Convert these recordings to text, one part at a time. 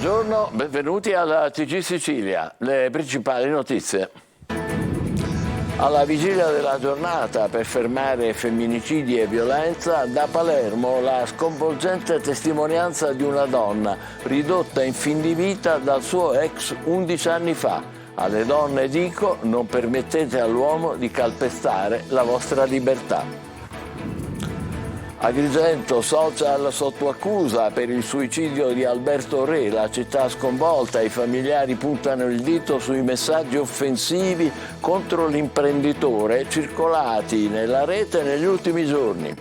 Buongiorno, benvenuti alla TG Sicilia. Le principali notizie. Alla vigilia della giornata per fermare femminicidi e violenza, da Palermo la sconvolgente testimonianza di una donna ridotta in fin di vita dal suo ex 11 anni fa. Alle donne dico: non permettete all'uomo di calpestare la vostra libertà. Agrigento, social sotto accusa per il suicidio di Alberto Re, la città sconvolta, i familiari puntano il dito sui messaggi offensivi contro l'imprenditore circolati nella rete negli ultimi giorni.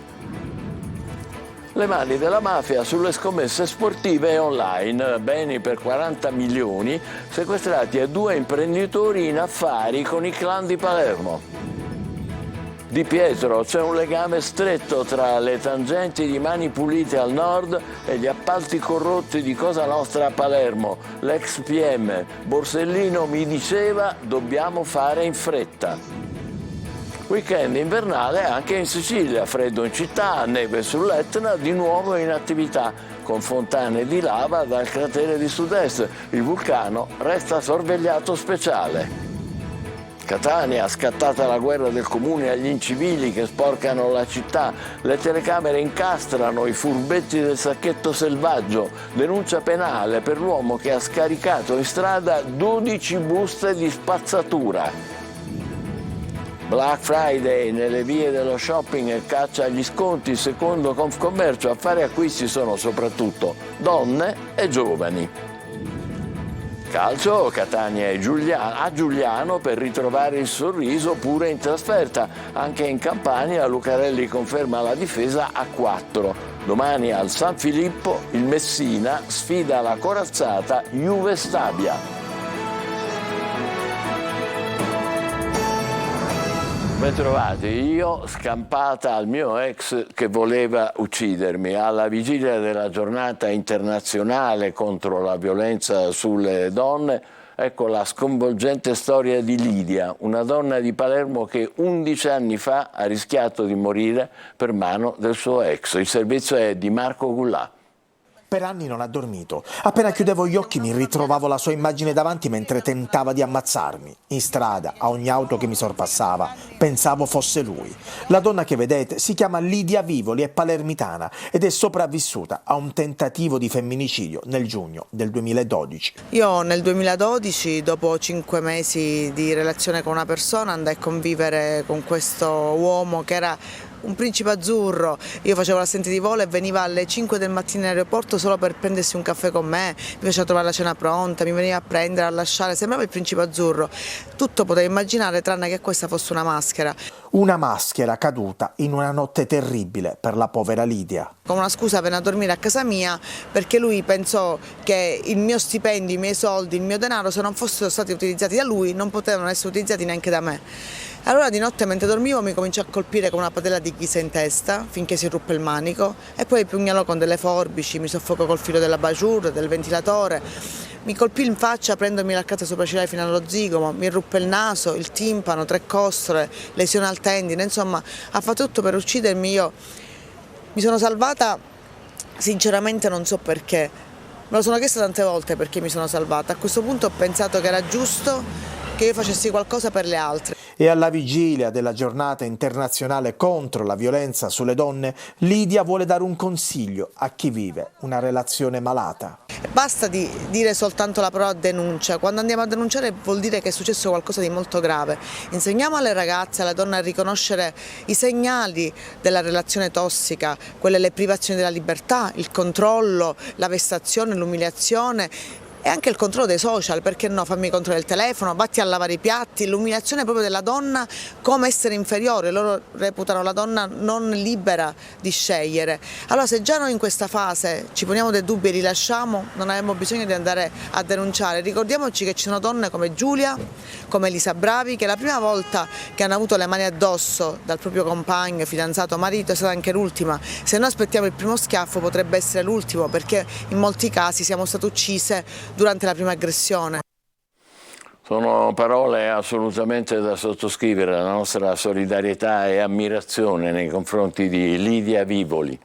Le mani della mafia sulle scommesse sportive e online, beni per 40 milioni sequestrati a 2 imprenditori in affari con i clan di Palermo. Di Pietro, c'è un legame stretto tra le tangenti di Mani Pulite al nord e gli appalti corrotti di Cosa Nostra a Palermo. L'ex PM Borsellino mi diceva: dobbiamo fare in fretta. Weekend invernale anche in Sicilia, freddo in città, neve sull'Etna, di nuovo in attività, con fontane di lava dal cratere di sud-est. Il vulcano resta sorvegliato speciale. Catania, scattata la guerra del comune agli incivili che sporcano la città, le telecamere incastrano i furbetti del sacchetto selvaggio, denuncia penale per l'uomo che ha scaricato in strada 12 buste di spazzatura. Black Friday, nelle vie dello shopping e caccia agli sconti, secondo Confcommercio a fare acquisti sono soprattutto donne e giovani. Calcio, Catania e a Giuliano per ritrovare il sorriso pure in trasferta. Anche in Campania Lucarelli conferma la difesa a 4. Domani al San Filippo il Messina sfida la corazzata Juve Stabia. Bentrovati, io scampata al mio ex che voleva uccidermi. Alla vigilia della giornata internazionale contro la violenza sulle donne, ecco la sconvolgente storia di Lidia, una donna di Palermo che 11 anni fa ha rischiato di morire per mano del suo ex. Il servizio è di Marco Gullà. Per anni non ha dormito. Appena chiudevo gli occhi mi ritrovavo la sua immagine davanti mentre tentava di ammazzarmi. In strada, a ogni auto che mi sorpassava, pensavo fosse lui. La donna che vedete si chiama Lidia Vivoli, è palermitana ed è sopravvissuta a un tentativo di femminicidio nel giugno del 2012. Io nel 2012, dopo 5 mesi di relazione con una persona, andai a convivere con questo uomo che era un principe azzurro. Io facevo l'assistente di volo e veniva alle 5 del mattino in aeroporto solo per prendersi un caffè con me, mi faceva trovare la cena pronta, mi veniva a prendere, a lasciare, sembrava il principe azzurro. Tutto potevo immaginare tranne che questa fosse una maschera. Una maschera caduta in una notte terribile per la povera Lidia. Con una scusa venne a dormire a casa mia perché lui pensò che il mio stipendio, i miei soldi, il mio denaro, se non fossero stati utilizzati da lui, non potevano essere utilizzati neanche da me. Allora di notte mentre dormivo mi cominciò a colpire con una padella di ghisa in testa finché si ruppe il manico e poi pugnalò con delle forbici, mi soffocò col filo della bajour, del ventilatore, mi colpì in faccia prendomi l'arcata sopraccigliare fino allo zigomo, mi ruppe il naso, il timpano, 3 costole, lesione al tendine, insomma ha fatto tutto per uccidermi. Io mi sono salvata, sinceramente non so perché, me lo sono chiesto tante volte perché mi sono salvata. A questo punto ho pensato che era giusto che io facessi qualcosa per le altre. E alla vigilia della giornata internazionale contro la violenza sulle donne, Lidia vuole dare un consiglio a chi vive una relazione malata. Basta di dire soltanto la parola denuncia, quando andiamo a denunciare vuol dire che è successo qualcosa di molto grave. Insegniamo alle ragazze, alle donne a riconoscere i segnali della relazione tossica, quelle le privazioni della libertà, il controllo, la vessazione, l'umiliazione. E anche il controllo dei social, perché no, fammi controllare il telefono, vatti a lavare i piatti, l'umiliazione proprio della donna come essere inferiore, loro reputano la donna non libera di scegliere. Allora se già noi in questa fase ci poniamo dei dubbi e li lasciamo, non avremo bisogno di andare a denunciare. Ricordiamoci che ci sono donne come Giulia, come Elisa Bravi, che la prima volta che hanno avuto le mani addosso dal proprio compagno, fidanzato, marito è stata anche l'ultima. Se noi aspettiamo il primo schiaffo potrebbe essere l'ultimo, perché in molti casi siamo state uccise durante la prima aggressione. Sono parole assolutamente da sottoscrivere, la nostra solidarietà e ammirazione nei confronti di Lidia Vivoli.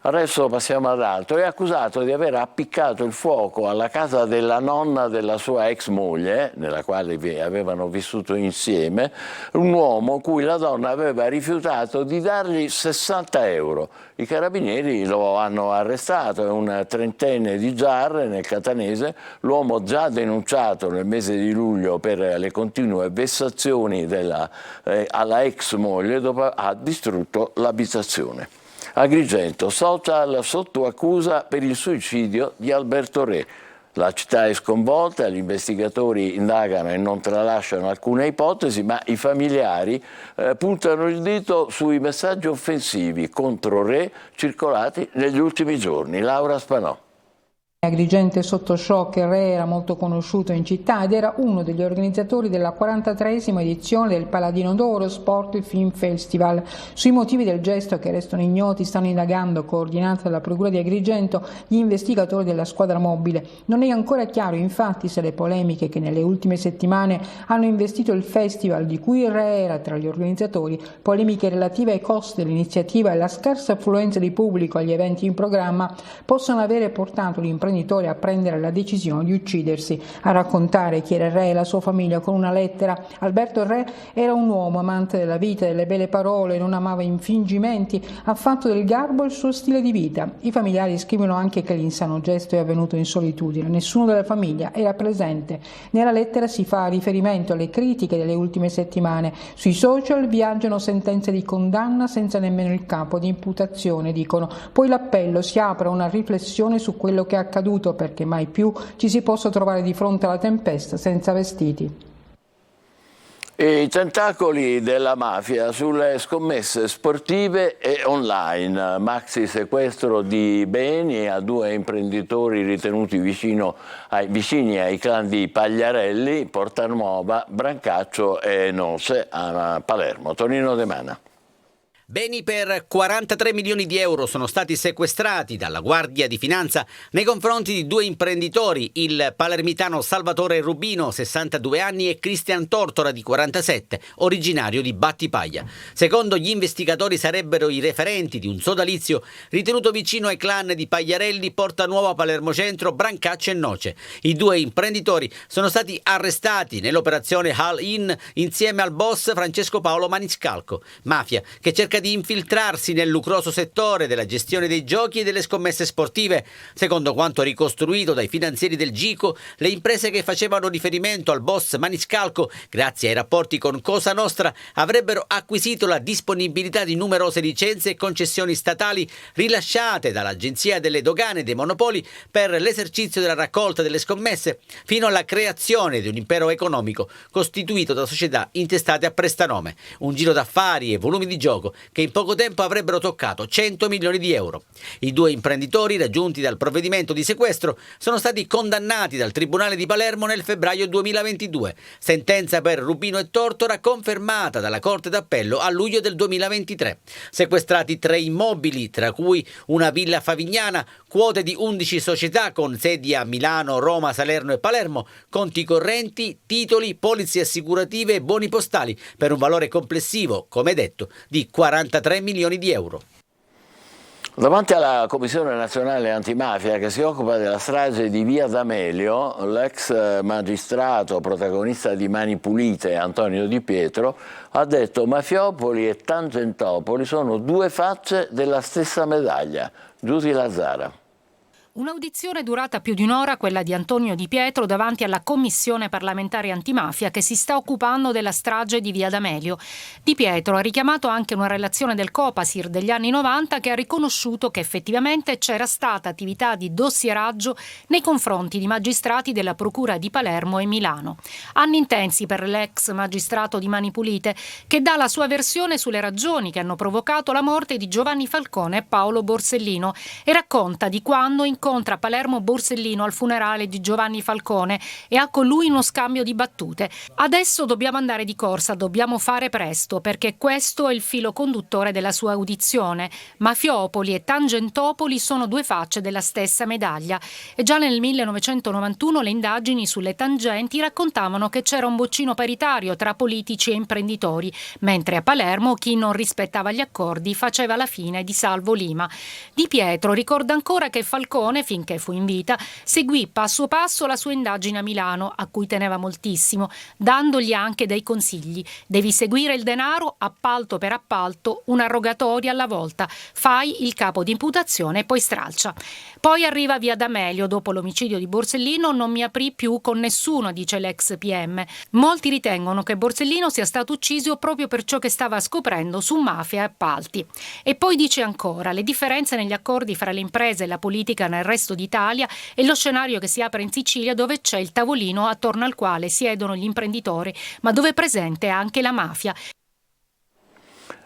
Adesso passiamo ad altro. È accusato di aver appiccato il fuoco alla casa della nonna della sua ex moglie, nella quale avevano vissuto insieme, un uomo cui la donna aveva rifiutato di dargli 60 euro. I carabinieri lo hanno arrestato, è un trentenne di Giarre, nel catanese. L'uomo, già denunciato nel mese di luglio per le continue vessazioni alla ex moglie, dopo ha distrutto l'abitazione. Agrigento, social sotto accusa per il suicidio di Alberto Re. La città è sconvolta, gli investigatori indagano e non tralasciano alcune ipotesi, ma i familiari puntano il dito sui messaggi offensivi contro Re circolati negli ultimi giorni. Laura Spanò. Agrigento è sotto shock. Re era molto conosciuto in città ed era uno degli organizzatori della 43esima edizione del Paladino d'Oro Sport Film Festival. Sui motivi del gesto, che restano ignoti, stanno indagando, coordinata dalla Procura di Agrigento, gli investigatori della squadra mobile. Non è ancora chiaro infatti se le polemiche che nelle ultime settimane hanno investito il festival, di cui Re era tra gli organizzatori, polemiche relative ai costi dell'iniziativa e alla scarsa affluenza di pubblico agli eventi in programma, possano avere portato l'imprenditore a prendere la decisione di uccidersi. A raccontare chi era Re e la sua famiglia con una lettera: Alberto Re era un uomo amante della vita, delle belle parole, non amava infingimenti, ha fatto del garbo il suo stile di vita. I familiari scrivono anche che l'insano gesto è avvenuto in solitudine, nessuno della famiglia era presente. Nella lettera si fa riferimento alle critiche delle ultime settimane. Sui social viaggiano sentenze di condanna senza nemmeno il capo di imputazione, dicono. Poi l'appello si apre a una riflessione su quello che è accaduto, perché mai più ci si possa trovare di fronte alla tempesta senza vestiti. I tentacoli della mafia sulle scommesse sportive e online. Maxi sequestro di beni a 2 imprenditori ritenuti vicini ai clan di Pagliarelli, Portanuova, Brancaccio e Noce a Palermo. Tonino De Mana. Beni per 43 milioni di euro sono stati sequestrati dalla Guardia di Finanza nei confronti di 2 imprenditori, il palermitano Salvatore Rubino, 62 anni, e Cristian Tortora, di 47, originario di Battipaglia. Secondo gli investigatori sarebbero i referenti di un sodalizio ritenuto vicino ai clan di Pagliarelli, Portanuova, Palermo Centro, Brancaccio e Noce. I 2 imprenditori sono stati arrestati nell'operazione All-In insieme al boss Francesco Paolo Maniscalco. Mafia che cerca di infiltrarsi nel lucroso settore della gestione dei giochi e delle scommesse sportive. Secondo quanto ricostruito dai finanzieri del Gico, le imprese che facevano riferimento al boss Maniscalco, grazie ai rapporti con Cosa Nostra, avrebbero acquisito la disponibilità di numerose licenze e concessioni statali rilasciate dall'Agenzia delle Dogane e dei Monopoli per l'esercizio della raccolta delle scommesse, fino alla creazione di un impero economico costituito da società intestate a prestanome, un giro d'affari e volumi di gioco che in poco tempo avrebbero toccato 100 milioni di euro. I 2 imprenditori, raggiunti dal provvedimento di sequestro, sono stati condannati dal Tribunale di Palermo nel febbraio 2022. Sentenza per Rubino e Tortora confermata dalla Corte d'Appello a luglio del 2023. Sequestrati 3 immobili, tra cui una villa favignana, quote di 11 società con sedi a Milano, Roma, Salerno e Palermo, conti correnti, titoli, polizze assicurative e buoni postali, per un valore complessivo, come detto, di 43 milioni di euro. Davanti alla Commissione Nazionale Antimafia che si occupa della strage di Via D'Amelio, l'ex magistrato protagonista di Mani Pulite, Antonio Di Pietro, ha detto: Mafiopoli e Tangentopoli sono 2 facce della stessa medaglia. Giusy Lazzara. Un'audizione durata più di un'ora, quella di Antonio Di Pietro davanti alla Commissione parlamentare antimafia che si sta occupando della strage di Via D'Amelio. Di Pietro ha richiamato anche una relazione del Copasir degli anni 90 che ha riconosciuto che effettivamente c'era stata attività di dossieraggio nei confronti di magistrati della Procura di Palermo e Milano. Anni intensi per l'ex magistrato di Mani Pulite, che dà la sua versione sulle ragioni che hanno provocato la morte di Giovanni Falcone e Paolo Borsellino e racconta di quando in incontra a Palermo Borsellino al funerale di Giovanni Falcone e ha con lui uno scambio di battute. Adesso dobbiamo andare di corsa, dobbiamo fare presto, perché questo è il filo conduttore della sua audizione. Mafiopoli e Tangentopoli sono due facce della stessa medaglia. E già nel 1991 le indagini sulle tangenti raccontavano che c'era un boccino paritario tra politici e imprenditori, mentre a Palermo chi non rispettava gli accordi faceva la fine di Salvo Lima. Di Pietro ricorda ancora che Falcone, finché fu in vita, seguì passo passo la sua indagine a Milano, a cui teneva moltissimo, dandogli anche dei consigli. Devi seguire il denaro appalto per appalto, una rogatoria alla volta. Fai il capo di imputazione e poi stralcia. Poi arriva via D'Amelio. Dopo l'omicidio di Borsellino non mi aprì più con nessuno, dice l'ex PM. Molti ritengono che Borsellino sia stato ucciso proprio per ciò che stava scoprendo su mafia e appalti. E poi dice ancora: le differenze negli accordi fra le imprese e la politica nel resto d'Italia e lo scenario che si apre in Sicilia, dove c'è il tavolino attorno al quale siedono gli imprenditori, ma dove è presente anche la mafia.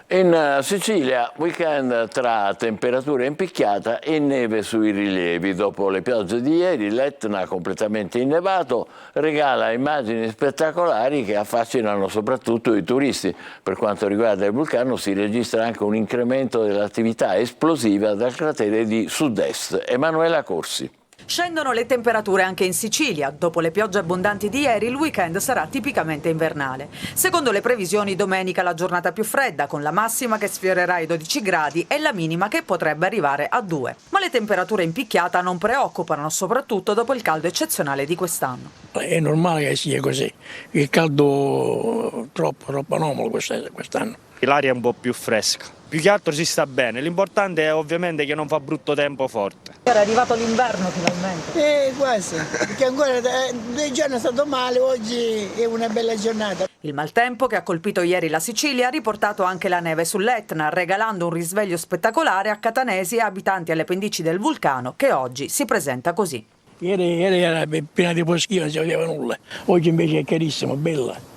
In Sicilia, weekend tra temperatura in picchiata e neve sui rilievi. Dopo le piogge di ieri, l'Etna, completamente innevato, regala immagini spettacolari che affascinano soprattutto i turisti. Per quanto riguarda il vulcano, si registra anche un incremento dell'attività esplosiva dal cratere di sud-est. Emanuela Corsi. Scendono le temperature anche in Sicilia. Dopo le piogge abbondanti di ieri, il weekend sarà tipicamente invernale. Secondo le previsioni, domenica la giornata più fredda, con la massima che sfiorerà i 12 gradi e la minima che potrebbe arrivare a 2. Ma le temperature in picchiata non preoccupano, soprattutto dopo il caldo eccezionale di quest'anno. È normale che sia così, il caldo troppo anomalo quest'anno. L'aria è un po' più fresca, più che altro si sta bene, l'importante è ovviamente che non fa brutto tempo forte. Era arrivato l'inverno finalmente. Quasi, perché ancora 2 giorni è stato male, oggi è una bella giornata. Il maltempo che ha colpito ieri la Sicilia ha riportato anche la neve sull'Etna, regalando un risveglio spettacolare a catanesi e abitanti alle pendici del vulcano, che oggi si presenta così. Ieri era piena di boschino, non si vedeva nulla, oggi invece è chiarissimo, bella.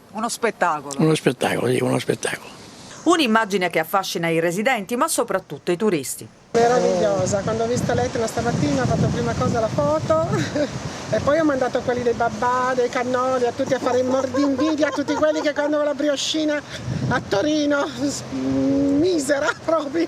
Uno spettacolo. Uno spettacolo, sì, uno spettacolo. Un'immagine che affascina i residenti, ma soprattutto i turisti. Meravigliosa, quando ho visto l'Etna stamattina ho fatto prima cosa la foto e poi ho mandato quelli dei babà, dei cannoli, a tutti a fare il mordi invidia, a tutti quelli che quando la brioscina a Torino, misera proprio.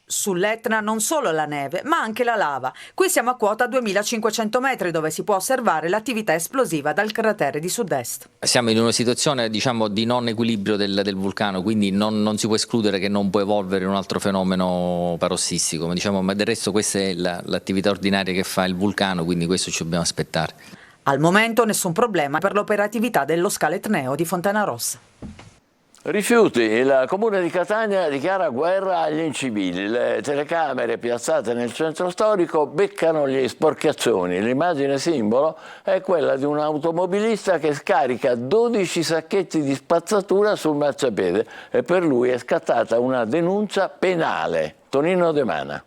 Sull'Etna non solo la neve, ma anche la lava. Qui siamo a quota 2500 metri, dove si può osservare l'attività esplosiva dal cratere di sud-est. Siamo in una situazione, diciamo, di non equilibrio del vulcano, quindi non si può escludere che non può evolvere un altro fenomeno parossistico, ma del resto questa è l'attività ordinaria che fa il vulcano, quindi questo ci dobbiamo aspettare. Al momento nessun problema per l'operatività dello scalo etneo di Fontanarossa. Rifiuti. Il comune di Catania dichiara guerra agli incivili. Le telecamere piazzate nel centro storico beccano gli sporcaccioni. L'immagine simbolo è quella di un automobilista che scarica 12 sacchetti di spazzatura sul marciapiede e per lui è scattata una denuncia penale. Tonino De Mana.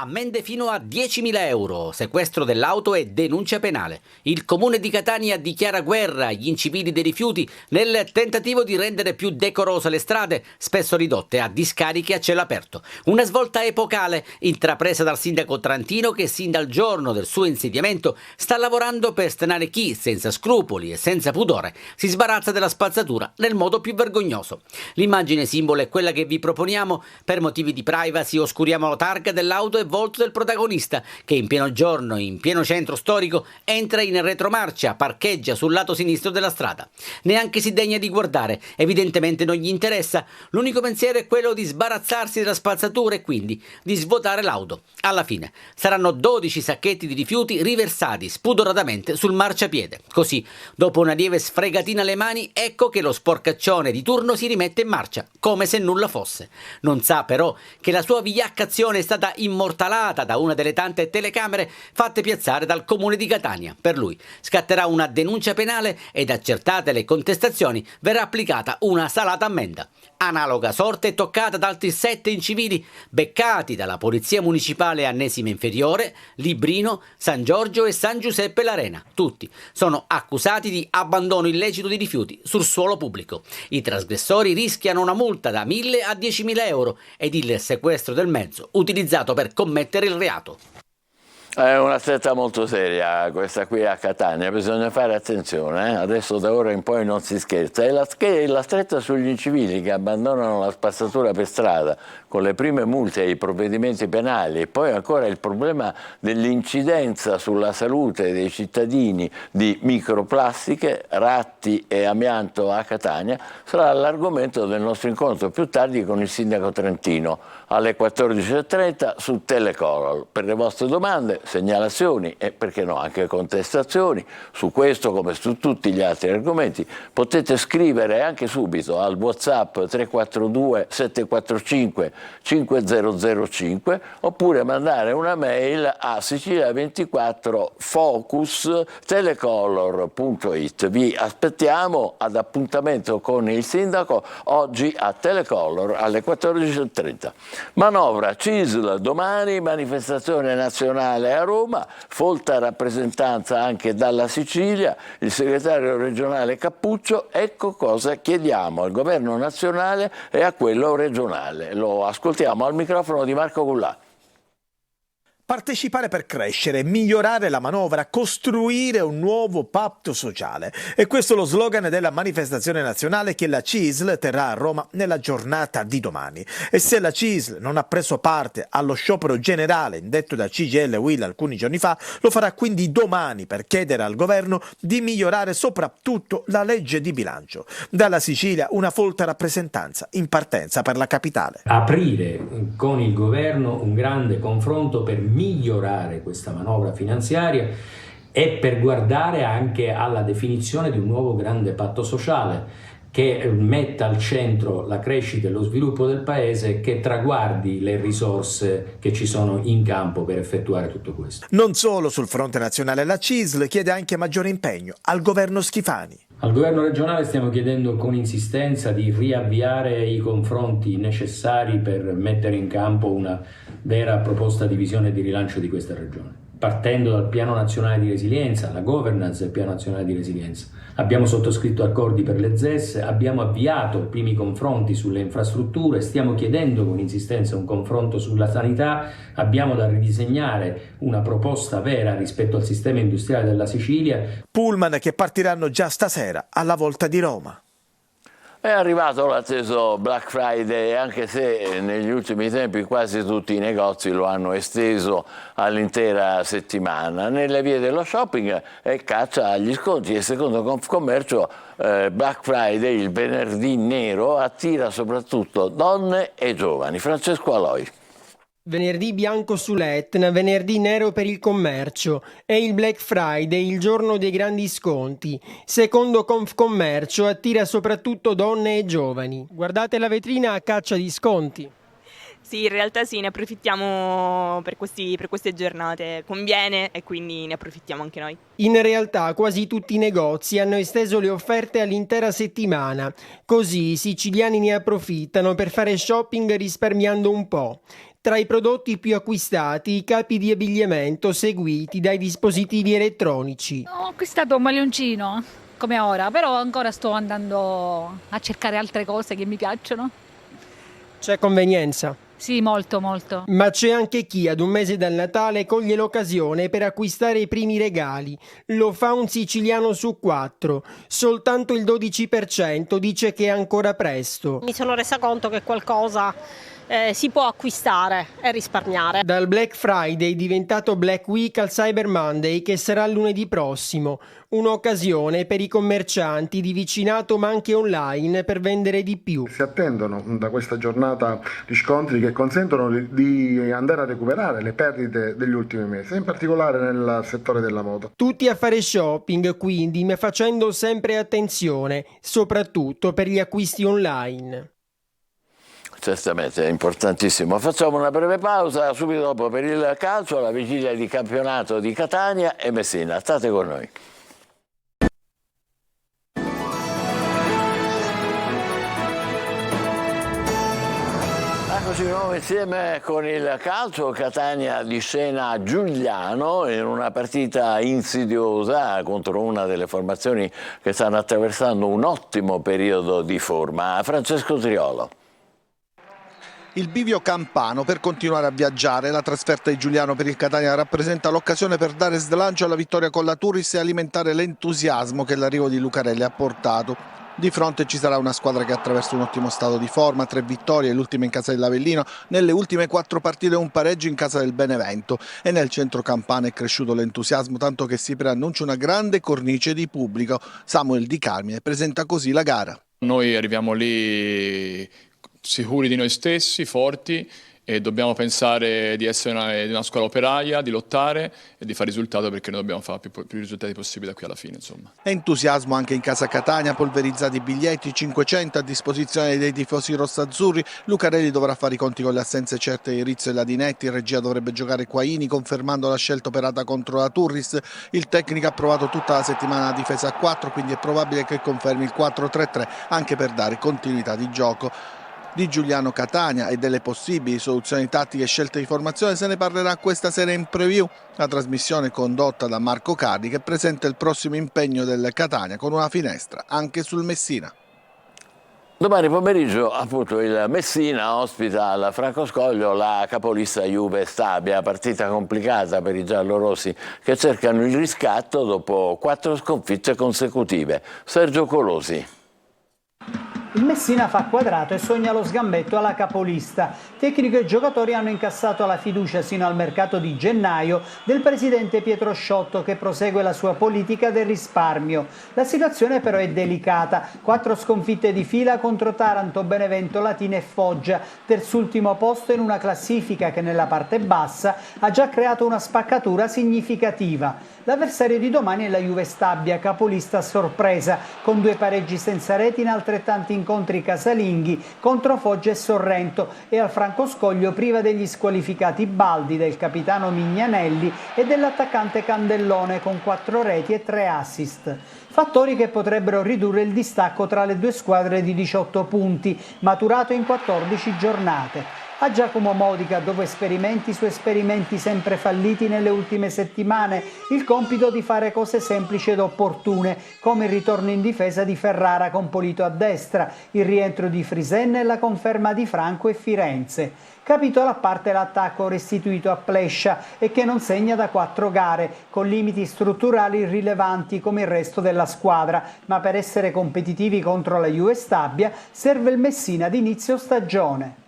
Ammende fino a 10.000 euro, sequestro dell'auto e denuncia penale. Il comune di Catania dichiara guerra agli incivili dei rifiuti nel tentativo di rendere più decorose le strade, spesso ridotte a discariche a cielo aperto. Una svolta epocale intrapresa dal sindaco Trantino, che sin dal giorno del suo insediamento sta lavorando per stenare chi, senza scrupoli e senza pudore, si sbarazza della spazzatura nel modo più vergognoso. L'immagine simbolo è quella che vi proponiamo. Per motivi di privacy oscuriamo la targa dell'auto e volto del protagonista, che in pieno giorno, in pieno centro storico, entra in retromarcia, parcheggia sul lato sinistro della strada. Neanche si degna di guardare, evidentemente non gli interessa. L'unico pensiero è quello di sbarazzarsi della spazzatura e quindi di svuotare l'auto. Alla fine saranno 12 sacchetti di rifiuti riversati spudoratamente sul marciapiede. Così, dopo una lieve sfregatina alle mani, ecco che lo sporcaccione di turno si rimette in marcia, come se nulla fosse. Non sa però che la sua vigliacca azione è stata immortalata da una delle tante telecamere fatte piazzare dal comune di Catania. Per lui scatterà una denuncia penale ed, accertate le contestazioni, verrà applicata una salata ammenda. Analoga sorte è toccata ad altri 7 incivili beccati dalla Polizia Municipale Annesima Inferiore, Librino, San Giorgio e San Giuseppe L'Arena. Tutti sono accusati di abbandono illecito di rifiuti sul suolo pubblico. I trasgressori rischiano una multa da 1.000 a 10.000 euro ed il sequestro del mezzo utilizzato per commettere il reato. È una stretta molto seria questa qui a Catania, bisogna fare attenzione, adesso da ora in poi non si scherza. È la stretta sugli incivili che abbandonano la spazzatura per strada con le prime multe e i provvedimenti penali, e poi ancora il problema dell'incidenza sulla salute dei cittadini di microplastiche, ratti e amianto a Catania, sarà l'argomento del nostro incontro più tardi con il sindaco trentino alle 14.30 su Telecolor. Per le vostre domande, segnalazioni e perché no anche contestazioni su questo come su tutti gli altri argomenti potete scrivere anche subito al WhatsApp 342 745 5005 oppure mandare una mail a sicilia24focus@telecolor.it. Vi aspettiamo ad appuntamento con il sindaco oggi a Telecolor alle 14.30. Manovra CISL domani, manifestazione nazionale a Roma, folta rappresentanza anche dalla Sicilia, il segretario regionale Cappuccio. Ecco cosa chiediamo al governo nazionale e a quello regionale. Lo ascoltiamo al microfono di Marco Gullà. Partecipare per crescere, migliorare la manovra, costruire un nuovo patto sociale. E questo è lo slogan della manifestazione nazionale che la CISL terrà a Roma nella giornata di domani. E se la CISL non ha preso parte allo sciopero generale indetto da CGIL e UIL alcuni giorni fa, lo farà quindi domani per chiedere al governo di migliorare soprattutto la legge di bilancio. Dalla Sicilia una folta rappresentanza in partenza per la capitale. Aprire con il governo un grande confronto per migliorare questa manovra finanziaria e per guardare anche alla definizione di un nuovo grande patto sociale che metta al centro la crescita e lo sviluppo del paese e che traguardi le risorse che ci sono in campo per effettuare tutto questo. Non solo sul fronte nazionale, la CISL chiede anche maggiore impegno al governo Schifani. Al governo regionale stiamo chiedendo con insistenza di riavviare i confronti necessari per mettere in campo una vera proposta di visione e di rilancio di questa regione, partendo dal piano nazionale di resilienza, la governance del piano nazionale di resilienza. Abbiamo sottoscritto accordi per le ZES, abbiamo avviato i primi confronti sulle infrastrutture, stiamo chiedendo con insistenza un confronto sulla sanità, abbiamo da ridisegnare una proposta vera rispetto al sistema industriale della Sicilia. Pullman che partiranno già stasera alla volta di Roma. È arrivato l'atteso Black Friday, anche se negli ultimi tempi quasi tutti i negozi lo hanno esteso all'intera settimana. Nelle vie dello shopping è caccia agli sconti e secondo Confcommercio Black Friday, il venerdì nero, attira soprattutto donne e giovani. Francesco Aloi. Venerdì bianco sull'Etna, venerdì nero per il commercio. È il Black Friday, il giorno dei grandi sconti. Secondo Confcommercio attira soprattutto donne e giovani. Guardate la vetrina a caccia di sconti. Sì, in realtà sì, ne approfittiamo per queste giornate. Conviene e quindi ne approfittiamo anche noi. In realtà quasi tutti i negozi hanno esteso le offerte all'intera settimana. Così i siciliani ne approfittano per fare shopping risparmiando un po'. Tra i prodotti più acquistati, i capi di abbigliamento seguiti dai dispositivi elettronici. Ho acquistato un maglioncino, come ora, però ancora sto andando a cercare altre cose che mi piacciono. C'è convenienza? Sì, molto, molto. Ma c'è anche chi ad un mese dal Natale coglie l'occasione per acquistare i primi regali. Lo fa un siciliano su 4. Soltanto il 12% dice che è ancora presto. Mi sono resa conto che qualcosa si può acquistare e risparmiare. Dal Black Friday diventato Black Week al Cyber Monday, che sarà lunedì prossimo. Un'occasione per i commercianti di vicinato ma anche online per vendere di più. Si attendono da questa giornata riscontri che consentono di andare a recuperare le perdite degli ultimi mesi, in particolare nel settore della moda. Tutti a fare shopping quindi, ma facendo sempre attenzione, soprattutto per gli acquisti online. Certamente, è importantissimo. Facciamo una breve pausa, subito dopo per il calcio, alla vigilia di campionato di Catania e Messina. State con noi. Eccoci di nuovo insieme con il calcio. Catania di scena Giuliano in una partita insidiosa contro una delle formazioni che stanno attraversando un ottimo periodo di forma. Francesco Triolo. Il bivio campano per continuare a viaggiare. La trasferta di Giuliano per il Catania rappresenta l'occasione per dare slancio alla vittoria con la Turris e alimentare l'entusiasmo che l'arrivo di Lucarelli ha portato. Di fronte ci sarà una squadra che attraverso un ottimo stato di forma, 3 vittorie, l'ultima in casa dell'Avellino, nelle ultime 4 partite un pareggio in casa del Benevento, e nel centro campano è cresciuto l'entusiasmo, tanto che si preannuncia una grande cornice di pubblico. Samuel Di Carmine presenta così la gara. Noi arriviamo lì sicuri di noi stessi, forti, e dobbiamo pensare di essere una squadra operaia, di lottare e di fare risultato, perché noi dobbiamo fare più risultati possibili da qui alla fine. Insomma. Entusiasmo anche in casa Catania, polverizzati i biglietti, 500 a disposizione dei tifosi rossazzurri. Lucarelli dovrà fare i conti con le assenze certe di Rizzo e Ladinetti, in regia dovrebbe giocare Quaini, confermando la scelta operata contro la Turris. Il tecnico ha provato tutta la settimana la difesa a 4, quindi è probabile che confermi il 4-3-3 anche per dare continuità di gioco. Di Giuliano Catania e delle possibili soluzioni tattiche e scelte di formazione se ne parlerà questa sera in preview, la trasmissione condotta da Marco Cardi, che presenta il prossimo impegno del Catania con una finestra anche sul Messina. Domani pomeriggio appunto il Messina ospita al Francoscoglio la capolista Juve Stabia, partita complicata per i giallorossi che cercano il riscatto dopo 4 sconfitte consecutive. Sergio Colosi. Il Messina fa quadrato e sogna lo sgambetto alla capolista. Tecnico e giocatori hanno incassato la fiducia sino al mercato di gennaio del presidente Pietro Sciotto, che prosegue la sua politica del risparmio. La situazione però è delicata. 4 sconfitte di fila contro Taranto, Benevento, Latina e Foggia. Terzultimo posto in una classifica che nella parte bassa ha già creato una spaccatura significativa. L'avversario di domani è la Juve Stabia, capolista a sorpresa, con 2 pareggi senza reti in altrettanti incontri casalinghi contro Foggia e Sorrento, e al Francoscoglio priva degli squalificati Baldi, del capitano Mignanelli e dell'attaccante Candellone, con 4 reti e 3 assist. Fattori che potrebbero ridurre il distacco tra le 2 squadre di 18 punti, maturato in 14 giornate. A Giacomo Modica, dopo esperimenti su esperimenti sempre falliti nelle ultime settimane, il compito di fare cose semplici ed opportune, come il ritorno in difesa di Ferrara con Polito a destra, il rientro di Frisen e la conferma di Franco e Firenze. Capitolo a parte l'attacco restituito a Plescia e che non segna da 4 gare, con limiti strutturali irrilevanti come il resto della squadra, ma per essere competitivi contro la Juve Stabia serve il Messina d'inizio stagione.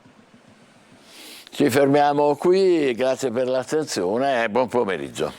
Ci fermiamo qui, grazie per l'attenzione e buon pomeriggio.